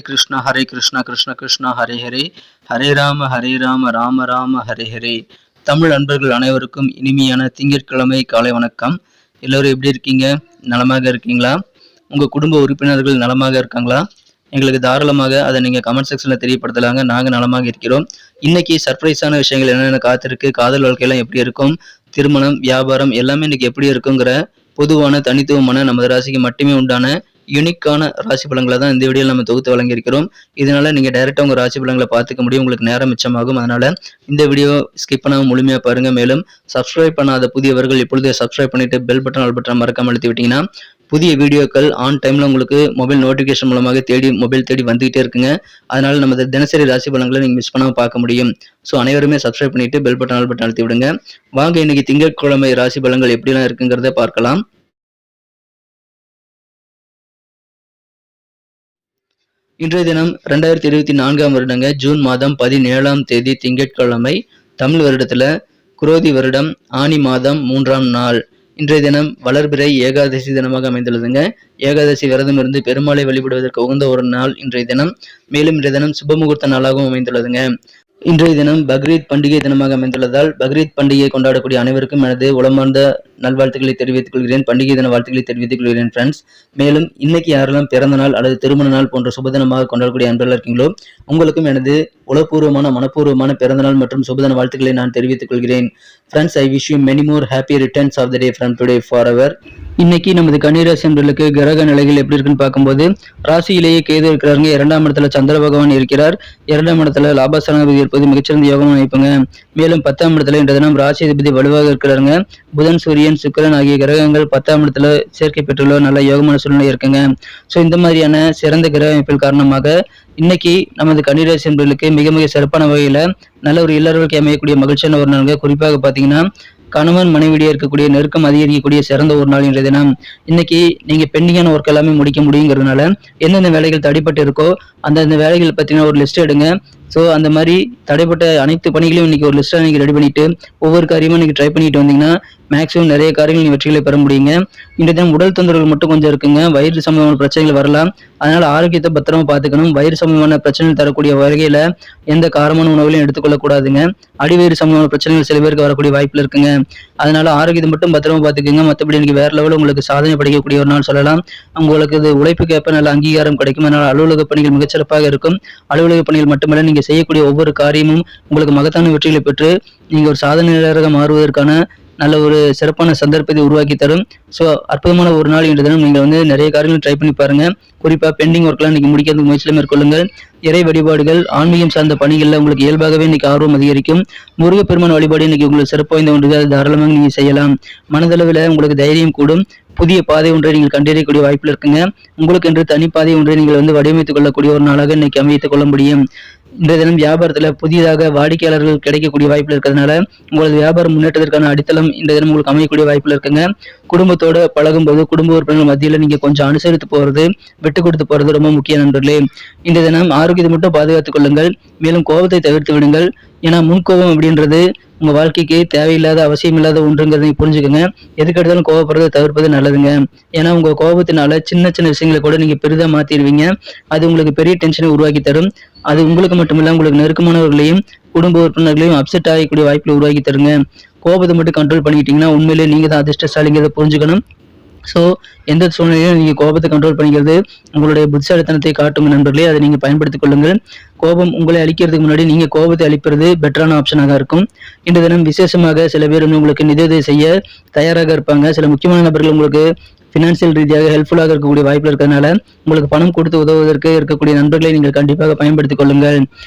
கிருஷ்ணா ஹரே கிருஷ்ணா கிருஷ்ண கிருஷ்ணா ஹரே ஹரே ஹரே ராம ராம ராம ஹரே ஹரே. தமிழ் அன்பர்கள் அனைவருக்கும் இனிமையான திங்கட்கிழமை காலை வணக்கம். எல்லோரும் எப்படி இருக்கீங்க? நலமாக இருக்கீங்களா? உங்கள் குடும்ப உறுப்பினர்கள் நலமாக இருக்காங்களா? எங்களுக்கு தாராளமாக அதை நீங்கள் கமெண்ட் செக்ஷனில் தெரியப்படுத்தலாங்க. நாங்கள் நலமாக இருக்கிறோம். இன்னைக்கு சர்ப்ரைஸான விஷயங்கள் என்னென்ன காத்திருக்கு, காதல் வாழ்க்கையெல்லாம் எப்படி இருக்கும், திருமணம், வியாபாரம் எல்லாமே இன்னைக்கு எப்படி இருக்குங்கிற பொதுவான தனித்துவமான நமது ராசிக்கு மட்டுமே உண்டான யூனிக்கான ராசி பலன்களை தான் இந்த வீடியோவில் நம்ம தொகுத்து வழங்கியிருக்கிறோம். இதனால நீங்கள் டைரெக்டாக உங்கள் ராசி பலன்களை பார்த்துக்க முடியும், உங்களுக்கு நேரம் மிச்சமாகும். அதனால இந்த வீடியோ ஸ்கிப் பண்ணாமல் முழுமையாக பாருங்கள். மேலும் சப்ஸ்கிரைப் பண்ணாத புதியவர்கள் இப்பொழுதே சப்ஸ்கிரைப் பண்ணிட்டு பெல் பட்டன் ஆல் பட்டன் மறக்காம அழுத்தி விட்டீங்கன்னா புதிய வீடியோக்கள் ஆன் டைமில் உங்களுக்கு மொபைல் நோட்டிஃபிகேஷன் மூலமாக மொபைல் தேடி வந்துகிட்டே இருக்குங்க. அதனால நம்ம தினசரி ராசி பலன்களை நீங்கள் மிஸ் பண்ணாமல் பார்க்க முடியும். ஸோ அனைவருமே சப்ஸ்கிரைப் பண்ணிட்டு பெல் பட்டன் ஆல் பட்டன் அழுத்தி விடுங்க. வாங்க இன்னைக்கு திங்கட்கிழமை ராசி பலன்கள் எப்படிலாம் இருக்குங்கிறத பார்க்கலாம். இன்றைய தினம் 2024 வருடங்க ஜூன் மாதம் 17ஆம் தேதி திங்கட்கிழமை. தமிழ் வருடத்துல குரோதி வருடம் ஆனி மாதம் 3ஆம் நாள். இன்றைய தினம் வளர்பிறை ஏகாதசி தினமாக அமைந்துள்ளதுங்க. ஏகாதசி விரதம் இருந்து பெருமாளை வழிபடுவதற்கு உகந்த ஒரு நாள் இன்றைய தினம். மேலும் இன்றைய தினம் சுபமுகூர்த்த நாளாகவும் அமைந்துள்ளதுங்க. இன்றைய தினம் பக்ரீத் பண்டிகை தினமாக அமைந்துள்ளதால் பக்ரீத் பண்டிகையை கொண்டாடக்கூடிய அனைவருக்கும் எனது உளமார்ந்த நல்வாழ்த்துக்களை தெரிவித்துக் கொள்கிறேன். பண்டிகை தின வாழ்த்துக்களை தெரிவித்துக் கொள்கிறேன் ஃப்ரெண்ட்ஸ். மேலும் இன்னைக்கு யாரெல்லாம் பிறந்த நாள் அல்லது திருமண நாள் போன்ற சுபதினமாக கொண்டாடக்கூடிய அன்பர்கள் இருக்கீங்களோ உங்களுக்கும் எனது உளப்பூர்வமான மனப்பூர்வமான பிறந்தநாள் மற்றும் சுபதின வாழ்த்துக்களை நான் தெரிவித்துக் கொள்கிறேன். Friends, I wish you many more happy returns of the day from today forever. இன்னைக்கு நமது கன்னிராசி அன்பர்களுக்கு கிரக நிலைகள் எப்படி இருக்குன்னு பார்க்கும்போது ராசியிலேயே கேது இருக்கிறாருங்க. 2ஆம் இடத்துல சந்திர பகவான் இருக்கிறார். 2ஆம் இடத்துல லாபஸ்தானாதிபதி இருப்பது மிகச்சிறந்த யோகம் அமைப்புங்க. மேலும் 10ஆம் இடத்துல இன்றைய தினம் ராசி அதிபதி வலுவாக இருக்கிறாருங்க. புதன், சூரியன், சுக்கிரன் ஆகிய கிரகங்கள் 10ஆம் இடத்துல சேர்க்கை பெற்றுள்ள நல்ல யோகமான சூழ்நிலை இருக்குங்க. ஸோ இந்த மாதிரியான சிறந்த கிரக அமைப்பில் காரணமாக இன்னைக்கு நமது கன்னிராசி அன்பர்களுக்கு மிக மிக சிறப்பான வகையில நல்ல ஒரு இல்லறவுக்கு அமையக்கூடிய மகிழ்ச்சியான ஒரு நாளுங்க. குறிப்பாக பார்த்தீங்கன்னா கணவன் மனைவிடையே இருக்கக்கூடிய நெருக்கம் அதிகரிக்கக்கூடிய சிறந்த ஒரு நாள் இன்றைய தினம். இன்னைக்கு நீங்க பெண்டிங்கான ஒர்க் எல்லாமே முடிக்க முடியுங்கிறதுனால எந்தெந்த வேலைகள் தடைப்பட்டு இருக்கோ அந்தந்த வேலைகள் பத்தின ஒரு லிஸ்ட் எடுங்க. ஸோ அந்த மாதிரி தடைப்பட்ட அனைத்து பணிகளையும் இன்னைக்கு ஒரு லிஸ்ட்டாக நீங்கள் ரெடி பண்ணிட்டு ஒவ்வொரு காரியமும் இன்னைக்கு ட்ரை பண்ணிட்டு வந்தீங்கன்னா மேக்ஸிமம் நிறைய காரியங்கள் நீங்கள் வெற்றிகளை பெற முடியுங்க. இன்றைய தினம் உடல் தொந்தரவுகள் மட்டும் கொஞ்சம் இருக்குங்க. வயிறு சம்பந்தமான பிரச்சனைகள் வரலாம். அதனால ஆரோக்கியத்தை பத்திரமா பார்த்துக்கணும். வயிறு சம்பந்தமான பிரச்சனைகள் தரக்கூடிய வகையில எந்த காரமான உணவுகளையும் எடுத்துக்கொள்ளக்கூடாதுங்க. அடிவயிறு சம்பந்தமான பிரச்சனைகள் சில பேருக்கு வரக்கூடிய வாய்ப்புல இருக்குங்க. அதனால ஆரோக்கியத்தை மட்டும் பத்திரமா பார்த்துக்கோங்க. மற்றபடி இன்னைக்கு வேற லெவலில் உங்களுக்கு சாதனை படைக்கக்கூடிய ஒரு நாள் சொல்லலாம். உங்களுக்கு இது உழைப்புக்கு ஏற்ப நல்ல அங்கீகாரம் கிடைக்கும். அதனால அலுவலக பணிகள் மிகச்சிறப்பாக இருக்கும். அலுவலக பணிகள் மட்டுமல்ல, நீங்க செய்யக்கூடிய ஒவ்வொரு காரியமும் உங்களுக்கு மகத்தான வெற்றிகளை பெற்று நீங்க ஒரு சாதனையாளராக மாறுவதற்கான நல்ல ஒரு சிறப்பான சந்தர்ப்பத்தை உருவாக்கி தரும். ஸோ அற்புதமான ஒரு நாள் இன்று தினம் நீங்கள் நிறைய காரியங்கள் ட்ரை பண்ணி பாருங்க. குறிப்பாக பெண்டிங் ஒர்க்லாம் இன்னைக்கு முடிக்கிறதுக்கு முயற்சியில் மேற்கொள்ளுங்கள். இறை வழிபாடுகள், ஆன்மீகம் சார்ந்த பணிகளில் உங்களுக்கு இயல்பாகவே இன்னைக்கு ஆர்வம் அதிகரிக்கும். முருகப்பெருமான் வழிபாடு இன்னைக்கு உங்களுக்கு சிறப்பு வாய்ந்த ஒன்று, அது தாராளமாக நீங்கள் செய்யலாம். மனதளவில் உங்களுக்கு தைரியம் கூடும். புதிய பாதை ஒன்றை நீங்கள் கண்டறியக்கூடிய வாய்ப்பில் இருக்குங்க. உங்களுக்கு என்று தனிப்பாதை ஒன்றை நீங்கள் வடிவமைத்துக் கொள்ளக்கூடிய ஒரு நாளாக இன்னைக்கு அமைத்துக் கொள்ள முடியும். இன்றைய தினம் வியாபாரத்துல புதிதாக வாடிக்கையாளர்கள் கிடைக்கக்கூடிய வாய்ப்புல இருக்கிறதுனால உங்களது வியாபாரம் முன்னேற்றத்திற்கான அடித்தளம் இன்றைய தினம் உங்களுக்கு அமையக்கூடிய வாய்ப்புல இருக்குங்க. குடும்பத்தோட பழகும் போது குடும்ப உறுப்பினர்கள் மத்தியில நீங்க கொஞ்சம் அனுசரித்து போறது, விட்டு கொடுத்து போறது ரொம்ப முக்கிய நண்பர்களே. இன்றைய தினம் ஆரோக்கியத்தை மட்டும் பாதுகாத்துக் கொள்ளுங்கள். மேலும் கோபத்தை தவிர்த்து விடுங்கள். ஏன்னா முன்கோபம் அப்படின்றது உங்க வாழ்க்கைக்கு தேவையில்லாத அவசியம் இல்லாத ஒன்றுங்கிறத நீங்க புரிஞ்சுக்கோங்க. எதுக்கெடுத்தாலும் கோபப்படுறதை தவிர்ப்பது நல்லதுங்க. ஏன்னா உங்க கோபத்தினால சின்ன சின்ன விஷயங்களை கூட நீங்க பெரிதா மாத்திடுவீங்க. அது உங்களுக்கு பெரிய டென்ஷனை உருவாக்கி தரும். அது உங்களுக்கு மட்டுமில்ல, உங்களுக்கு நெருக்கமானவர்களையும் குடும்ப உறுப்பினர்களையும் அப்செட் ஆகக்கூடிய வாய்ப்புகளை உருவாக்கி தருங்க. கோபத்தை மட்டும் கண்ட்ரோல் பண்ணிக்கிட்டீங்கன்னா உண்மையிலே நீங்க தான் அதிர்ஷ்டசாலிங்கிறத புரிஞ்சுக்கணும். ஸோ எந்த சூழ்நிலையும் நீங்கள் கோபத்தை கண்ட்ரோல் பண்ணிக்கிறது உங்களுடைய புத்திசாலித்தனத்தை காட்டும் நண்பர்களே. அதை நீங்கள் பயன்படுத்திக் கொள்ளுங்கள். கோபம் உங்களை அழிக்கிறதுக்கு முன்னாடி நீங்கள் கோபத்தை அழிப்பது பெட்டரான ஆப்ஷனாக இருக்கும். இன்று தினம் விசேஷமாக சில பேர் உங்களுக்கு நிதியுதவி செய்ய தயாராக இருப்பாங்க. சில முக்கியமான நபர்கள் உங்களுக்கு ஃபினான்சியல் ரீதியாக ஹெல்ப்ஃபுல்லாக இருக்கக்கூடிய வாய்ப்பில் இருக்கிறதுனால உங்களுக்கு பணம் கொடுத்து உதவுவதற்கு இருக்கக்கூடிய நண்பர்களை நீங்கள் கண்டிப்பாக பயன்படுத்திக் கொள்ளுங்கள்.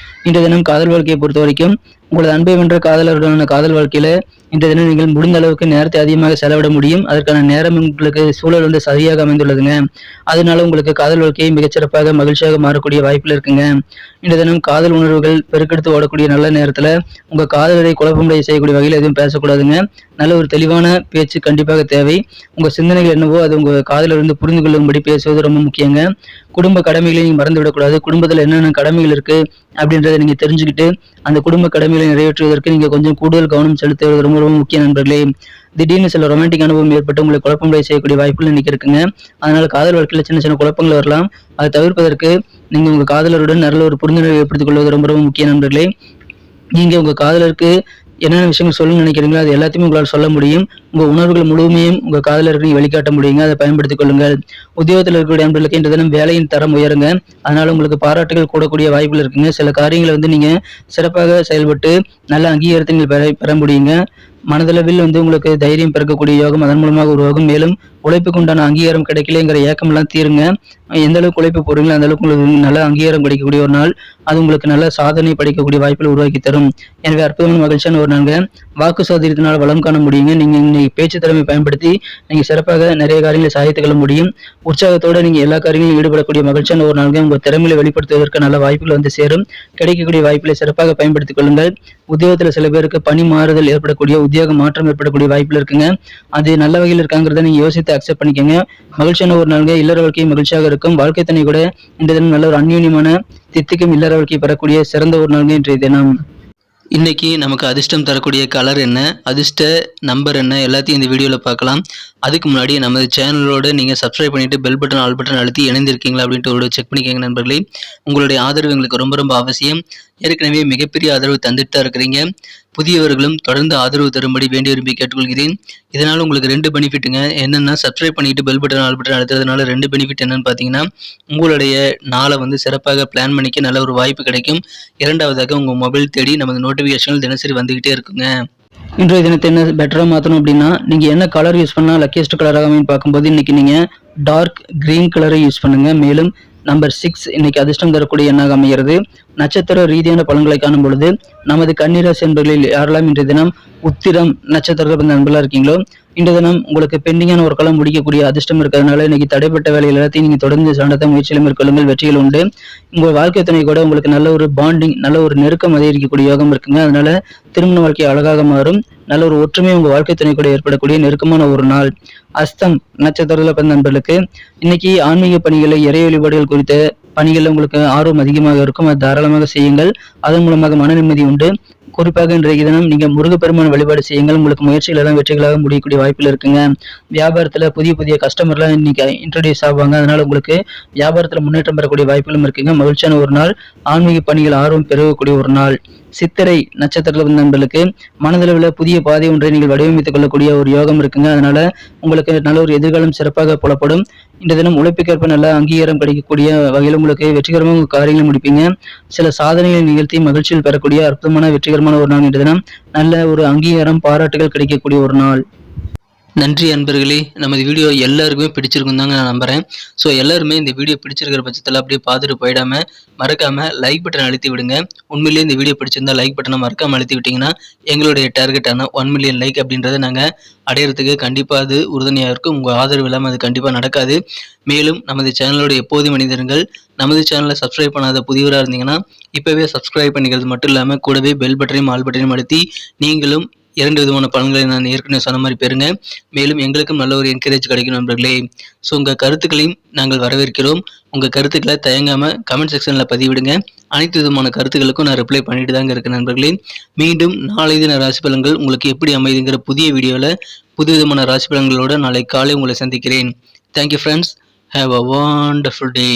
இன்றைய தினம் காதல் வாழ்க்கையை பொறுத்த வரைக்கும் உங்களது அன்பை வென்ற காதலர்களுடனான காதல் வாழ்க்கையில இன்றைய தினம் நீங்கள் முடிந்த அளவுக்கு நேரத்தை அதிகமாக செலவிட முடியும். அதற்கான நேரம் உங்களுக்கு சூழல் சரியாக அமைந்துள்ளதுங்க. அதனால உங்களுக்கு காதல் வாழ்க்கையை மிகச்சிறப்பாக மகிழ்ச்சியாக மாறக்கூடிய வாய்ப்புல இருக்குங்க. இன்றைய தினம் காதல் உணர்வுகள் பெருக்கெடுத்து ஓடக்கூடிய நல்ல நேரத்துல உங்க காதலரை குழப்பமுடைய செய்யக்கூடிய வகையில் எதுவும் பேசக்கூடாதுங்க. நல்ல ஒரு தெளிவான பேச்சு கண்டிப்பாக தேவை. உங்க சிந்தனைகள் என்னவோ அது உங்க காதலிருந்து புரிந்து கொள்ளும்படி பேசுவது ரொம்ப முக்கியங்க. குடும்ப கடமைகளை நீங்க மறந்து விடக்கூடாது. குடும்பத்துல என்னென்ன கடமைகள் இருக்கு அப்படின்றத நீங்க தெரிஞ்சுக்கிட்டு அந்த குடும்ப கடமைகளை எண்ணங்களை நிறைவேற்றுவதற்கு நீங்க கொஞ்சம் கூடுதல் கவனம் செலுத்துவது ரொம்ப ரொம்ப முக்கிய நண்பர்களே. திடீர்னு சில ரொமான்டிக் அனுபவம் ஏற்பட்டு உங்களை குழப்பங்களை செய்யக்கூடிய வாய்ப்புகள் இன்னைக்கு இருக்குங்க. அதனால காதல் வாழ்க்கையில சின்ன சின்ன குழப்பங்கள் வரலாம். அதை தவிர்ப்பதற்கு நீங்க உங்க காதலருடன் நல்ல ஒரு புரிந்துணர்வை ஏற்படுத்திக் கொள்வது ரொம்ப ரொம்ப முக்கிய நண்பர்களே. நீங்க உங்க காதலருக்கு என்னென்ன விஷயங்கள் சொல்லணும்னு நினைக்கிறீங்களோ அது எல்லாத்தையுமே உங்களால் சொல்ல முடியும். உங்க உணர்வுகள் முழுமையும் உங்க காதலருக்கு நீங்க வெளிக்காட்ட முடியுங்க. அதை பயன்படுத்திக் கொள்ளுங்கள். உத்தியோகத்தில் இருக்கக்கூடிய நண்பர்களுக்கு இன்று தினம் வேலையின் தரம் உயருங்க. அதனால உங்களுக்கு பாராட்டுகள் கூடக்கூடிய வாய்ப்புகள் இருக்குங்க. சில காரியங்களை நீங்க சிறப்பாக செயல்பட்டு நல்ல அங்கீகாரத்தை நீங்கள் பெற முடியுங்க. மனதளவில் உங்களுக்கு தைரியம் பிறக்கக்கூடிய யோகம் அதன் மூலமாக உருவாகும். மேலும் உழைப்புக்கு உண்டான அங்கீகாரம் கிடைக்கலங்கிற ஏக்கம் எல்லாம் தீருங்க. எந்த அளவுக்கு உழைப்பு போடுறீங்களோ அந்த அளவுக்கு உங்களுக்கு நல்ல அங்கீகாரம் கிடைக்கக்கூடிய ஒரு நாள். அது உங்களுக்கு நல்ல சாதனை படைக்கக்கூடிய வாய்ப்புகள் உருவாக்கி தரும். எனவே அற்புதமான மகிழ்ச்சியான ஒரு நாளுங்க. வாக்கு சோதரியத்தினால் வளம் காண முடியுங்க. நீங்க இன்னைக்கு பேச்சு திறமை பயன்படுத்தி நீங்க சிறப்பாக நிறைய காரியங்களை சாதித்துக் கொள்ள முடியும். உற்சாகத்தோட நீங்க எல்லா காரியங்களிலும் ஈடுபடக்கூடிய மகிழ்ச்சியான ஒரு நாளுங்க. உங்க திறமையை வெளிப்படுத்துவதற்கு நல்ல வாய்ப்புகள் சேரும். கிடைக்கக்கூடிய வாய்ப்புகளை சிறப்பாக பயன்படுத்திக் கொள்ளுங்கள். உத்தியோகத்துல சில பேருக்கு பணி மாறுதல் ஏற்படக்கூடிய உத்தியோக மாற்றம் ஏற்படக்கூடிய வாய்ப்புகள் இருக்குங்க. அது நல்ல வகையில் இருக்காங்கிறத நீங்க யோசித்து அக்செப்ட் பண்ணிக்கோங்க. மகிழ்ச்சியான ஒரு நாளுங்க. இல்லற வாழ்க்கை மகிழ்ச்சியாக இருக்கும். வாழ்க்கை தன்னை கூட இந்த தினம் நல்ல ஒரு அந்யூன்யமான தித்திக்கும் இல்லற வாழ்க்கை பெறக்கூடிய சிறந்த ஒரு நாளுங்க இன்றைய தினம். இன்னைக்கு நமக்கு அதிர்ஷ்டம் தரக்கூடிய கலர் என்ன, அதிர்ஷ்ட நம்பர் என்ன, எல்லாத்தையும் இந்த வீடியோவில் பார்க்கலாம். அதுக்கு முன்னாடி நமது சேனலோட நீங்கள் சப்ஸ்கிரைப் பண்ணிட்டு பெல் பட்டன் ஆல் பட்டன் அழுத்தி இணைந்திருக்கீங்களா அப்படின்ட்டு ஒரு செக் பண்ணிக்கோங்க நண்பர்களே. உங்களுடைய ஆதரவு எங்களுக்கு ரொம்ப ரொம்ப அவசியம். ஏற்கனவே மிகப்பெரிய ஆதரவு தந்துட்டு தான் இருக்கிறீங்க. புதியவர்களும் தொடர்ந்து ஆதரவு தரும்படி வேண்டி விரும்பி கேட்டுக்கொள்கிறேன். இதனால் உங்களுக்கு 2 பெனிஃபிட்டுங்க. என்னென்னா சப்ஸ்கிரைப் பண்ணிட்டு பெல் பட்டன் ஆல் பட்டன் அழுத்துறதுனால 2 பெனிஃபிட் என்னன்னு பார்த்தீங்கன்னா, உங்களுடைய நாளை சிறப்பாக பிளான் பண்ணிக்க நல்ல ஒரு வாய்ப்பு கிடைக்கும். இரண்டாவதாக உங்கள் மொபைல் தேடி நமது நோட்டிஃபிகேஷன்கள் தினசரி வந்துகிட்டே இருக்குங்க. இன்றைய தினத்தை என்ன பெட்டராக மாற்றணும் அப்படின்னா, நீங்கள் என்ன கலர் யூஸ் பண்ணால் லக்கியஸ்ட் கலராக அமைன்னு பார்க்கும்போது இன்னைக்கு நீங்கள் டார்க் கிரீன் கலரை யூஸ் பண்ணுங்க. மேலும் நம்பர் 6 இன்னைக்கு அதிர்ஷ்டம் தரக்கூடிய எண்ணாக அமைகிறது. நட்சத்திர ரீதியான பலன்களை காணும் பொழுது நமது கன்னிராசி என்பர்களில் யாரெல்லாம் இன்றைய தினம் உத்திரம் நட்சத்திரத்தில் நண்பர்களாக இருக்கீங்களோ இன்றைய தினம் உங்களுக்கு பெண்டிங்கான ஒரு காலம் முடிக்கக்கூடிய அதிர்ஷ்டம் இருக்கிறதுனால இன்னைக்கு தடைப்பட்ட வேலைகள் எல்லாத்தையும் நீங்க தொடர்ந்து சாண்டத்த முயற்சியில் மேற்கொள்ளுங்கள். வெற்றிகள் உண்டு. உங்கள் வாழ்க்கை துணை கூட உங்களுக்கு நல்ல ஒரு பாண்டிங், நல்ல ஒரு நெருக்கம் அதிகரிக்கக்கூடிய யோகம் இருக்குங்க. அதனால திருமண வாழ்க்கை அழகாக மாறும். நல்ல ஒரு ஒற்றுமை உங்க வாழ்க்கை துணை கூட ஏற்படக்கூடிய நெருக்கமான ஒரு நாள். அஸ்தம் நட்சத்திரத்தில் பிறந்த நண்பர்களுக்கு இன்னைக்கு ஆன்மீக பணிகளை, இறை வழிபாடுகள் குறித்த பணிகள் உங்களுக்கு ஆர்வம் அதிகமாக இருக்கும். அது தாராளமாக செய்யுங்கள். அதன் மூலமாக மன நிம்மதி உண்டு. குறிப்பாக இன்றைய தினம் நீங்க முருகப்பெருமான வழிபாடு செய்யுங்கள். உங்களுக்கு முயற்சிகள் எல்லாம் வெற்றிகளாக முடியக்கூடிய வாய்ப்புகள் இருக்குங்க. வியாபாரத்துல புதிய புதிய கஸ்டமர்லாம் இன்னைக்கு இன்ட்ரோடியூஸ் ஆவாங்க. அதனால உங்களுக்கு வியாபாரத்துல முன்னேற்றம் பெறக்கூடிய வாய்ப்புகளும் இருக்குங்க. மகிழ்ச்சியான ஒரு நாள். ஆன்மீக பணிகள் ஆர்வம் பெருகக்கூடிய ஒரு நாள். சித்திரை நட்சத்திரத்தில் நண்பர்களுக்கு மனதளவில் புதிய பாதை ஒன்றை நீங்கள் வடிவமைத்துக் கொள்ளக்கூடிய ஒரு யோகம் இருக்குங்க. அதனால உங்களுக்கு நல்ல ஒரு எதிர்காலம் சிறப்பாக புலப்படும். இந்த தினம் உழைப்புக்கேற்ப நல்ல அங்கீகாரம் கிடைக்கக்கூடிய வகையில் உங்களுக்கு வெற்றிகரமாக உங்கள் காரியங்களை முடிப்பீங்க. சில சாதனைகளை நிகழ்த்தி மகிழ்ச்சியில் பெறக்கூடிய அற்புதமான வெற்றிகரமான ஒரு நாள். இந்த தினம் நல்ல ஒரு அங்கீகாரம், பாராட்டுகள் கிடைக்கக்கூடிய ஒரு நாள். நன்றி அன்பர்களே. நமது வீடியோ எல்லாருக்குமே பிடிச்சிருக்கும் தாங்க நான் நம்புறேன். ஸோ எல்லாருமே இந்த வீடியோ பிடிச்சிருக்கிற பட்சத்தில் அப்படியே பார்த்துட்டு போயிடாம மறக்காம லைக் பட்டன் அழுத்தி விடுங்க. உண்மையிலேயே இந்த வீடியோ பிடிச்சிருந்தா லைக் பட்டனை மறக்காம அழுத்தி விட்டீங்கன்னா எங்களுடைய டார்கெட்டான 1 மில்லியன் லைக் அப்படின்றத நாங்கள் அடையிறதுக்கு கண்டிப்பாக அது உறுதுணையாக இருக்கும். உங்கள் ஆதரவு இல்லாமல் அது கண்டிப்பாக நடக்காது. மேலும் நமது சேனலோட எப்போதும் மனிதர்கள் நமது சேனலை சப்ஸ்கிரைப் பண்ணாத புதியவராக இருந்தீங்கன்னா இப்போவே சப்ஸ்கிரைப் பண்ணிக்கிறது மட்டும் இல்லாமல் கூடவே பெல் பட்டனையும் ஆல் பட்டனையும் அழுத்தி நீங்களும் 2 விதமான பலன்களை நான் ஏற்கனவே சொன்ன மாதிரி பெறுங்க. மேலும் எங்களுக்கும் நல்ல ஒரு என்கரேஜ் கிடைக்கும் நண்பர்களே. ஸோ உங்கள் கருத்துக்களையும் நாங்கள் வரவேற்கிறோம். உங்கள் கருத்துக்களை தயங்காமல் கமெண்ட் செக்ஷனில் பதிவிடுங்க. அனைத்து விதமான கருத்துக்களுக்கும் நான் ரிப்ளை பண்ணிட்டு தாங்க இருக்கேன் நண்பர்களே. மீண்டும் நாளை தின ராசி பலன்கள் உங்களுக்கு எப்படி அமைதுங்கிற புதிய வீடியோவில் புது விதமான ராசி பலன்களோட நாளை காலை உங்களை சந்திக்கிறேன். Thank you friends. Have a wonderful day.